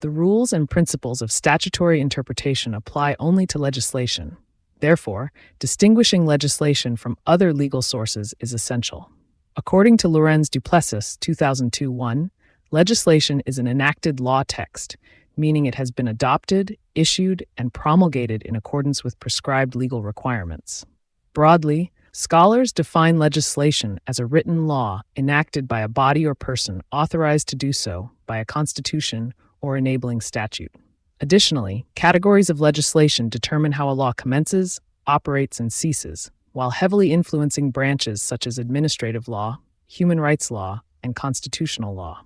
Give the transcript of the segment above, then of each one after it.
The rules and principles of statutory interpretation apply only to legislation. Therefore, distinguishing legislation from other legal sources is essential. According to Lorenz Duplessis, 2002-1, legislation is an enacted law text, meaning it has been adopted, issued, and promulgated in accordance with prescribed legal requirements. Broadly, scholars define legislation as a written law enacted by a body or person authorized to do so by a constitution or enabling statute. Additionally, categories of legislation determine how a law commences, operates, and ceases, while heavily influencing branches such as administrative law, human rights law, and constitutional law.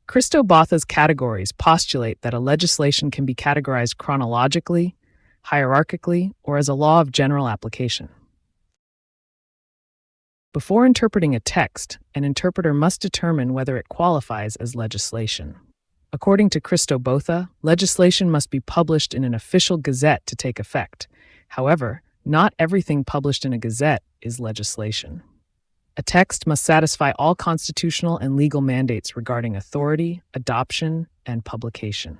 Christo Botha's categories postulate that a legislation can be categorized chronologically, hierarchically, or as a law of general application. Before interpreting a text, an interpreter must determine whether it qualifies as legislation. According to Christo Botha, legislation must be published in an official gazette to take effect. However, not everything published in a gazette is legislation. A text must satisfy all constitutional and legal mandates regarding authority, adoption, and publication.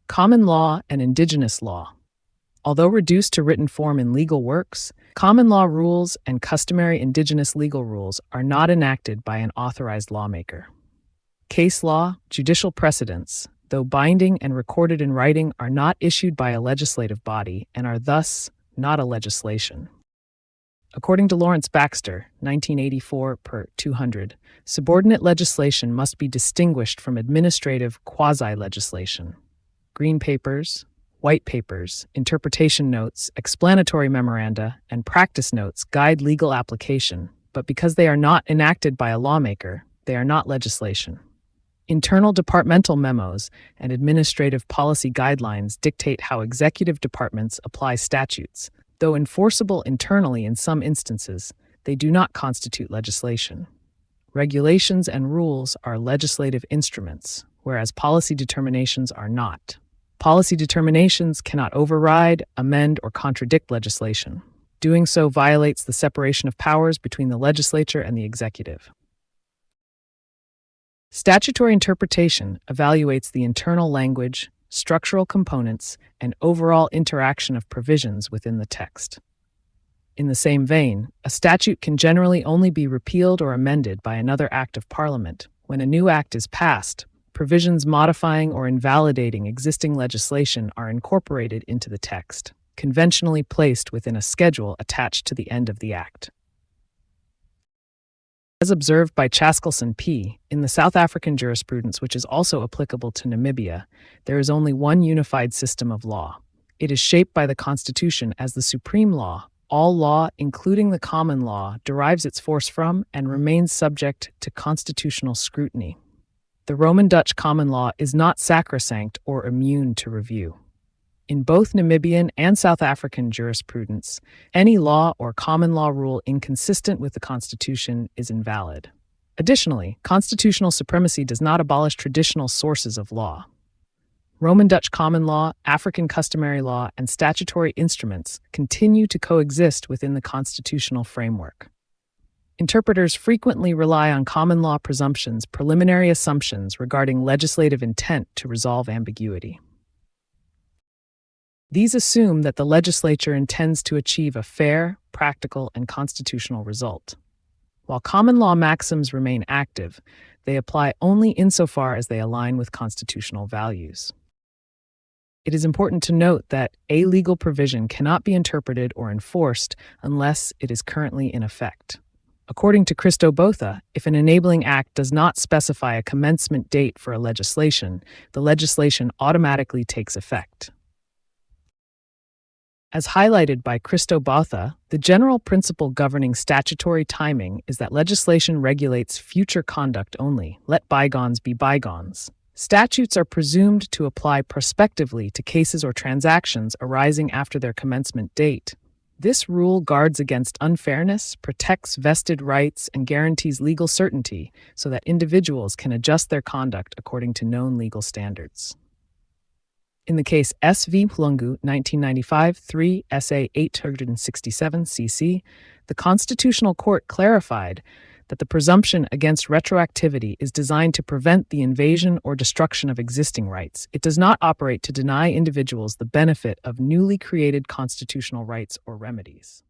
Common law and indigenous law. Although reduced to written form in legal works, common law rules and customary indigenous legal rules are not enacted by an authorized lawmaker. Case law, judicial precedents, though binding and recorded in writing, are not issued by a legislative body and are thus not a legislation. According to Lawrence Baxter, 1984 per 200, subordinate legislation must be distinguished from administrative quasi-legislation. Green papers, white papers, interpretation notes, explanatory memoranda, and practice notes guide legal application, but because they are not enacted by a lawmaker, they are not legislation. Internal departmental memos and administrative policy guidelines dictate how executive departments apply statutes. Though enforceable internally in some instances, they do not constitute legislation. Regulations and rules are legislative instruments, whereas policy determinations are not. Policy determinations cannot override, amend, or contradict legislation. Doing so violates the separation of powers between the legislature and the executive. Statutory interpretation evaluates the internal language, structural components, and overall interaction of provisions within the text. In the same vein, a statute can generally only be repealed or amended by another act of Parliament. When a new act is passed, provisions modifying or invalidating existing legislation are incorporated into the text, conventionally placed within a schedule attached to the end of the act. As observed by Chaskelson P., in the South African jurisprudence, which is also applicable to Namibia, there is only one unified system of law. It is shaped by the Constitution as the supreme law. All law, including the common law, derives its force from and remains subject to constitutional scrutiny. The Roman Dutch common law is not sacrosanct or immune to review. In both Namibian and South African jurisprudence, any law or common law rule inconsistent with the Constitution is invalid. Additionally, constitutional supremacy does not abolish traditional sources of law. Roman Dutch common law, African customary law, and statutory instruments continue to coexist within the constitutional framework. Interpreters frequently rely on common law presumptions, preliminary assumptions regarding legislative intent to resolve ambiguity. These assume that the legislature intends to achieve a fair, practical, and constitutional result. While common law maxims remain active, they apply only insofar as they align with constitutional values. It is important to note that a legal provision cannot be interpreted or enforced unless it is currently in effect. According to Christo Botha, if an enabling act does not specify a commencement date for a legislation, the legislation automatically takes effect. As highlighted by Christo Botha, the general principle governing statutory timing is that legislation regulates future conduct only. Let bygones be bygones. Statutes are presumed to apply prospectively to cases or transactions arising after their commencement date. This rule guards against unfairness, protects vested rights, and guarantees legal certainty so that individuals can adjust their conduct according to known legal standards. In the case S.V. Mhlungu, 1995, 3 SA 867 CC, the Constitutional Court clarified that the presumption against retroactivity is designed to prevent the invasion or destruction of existing rights. It does not operate to deny individuals the benefit of newly created constitutional rights or remedies.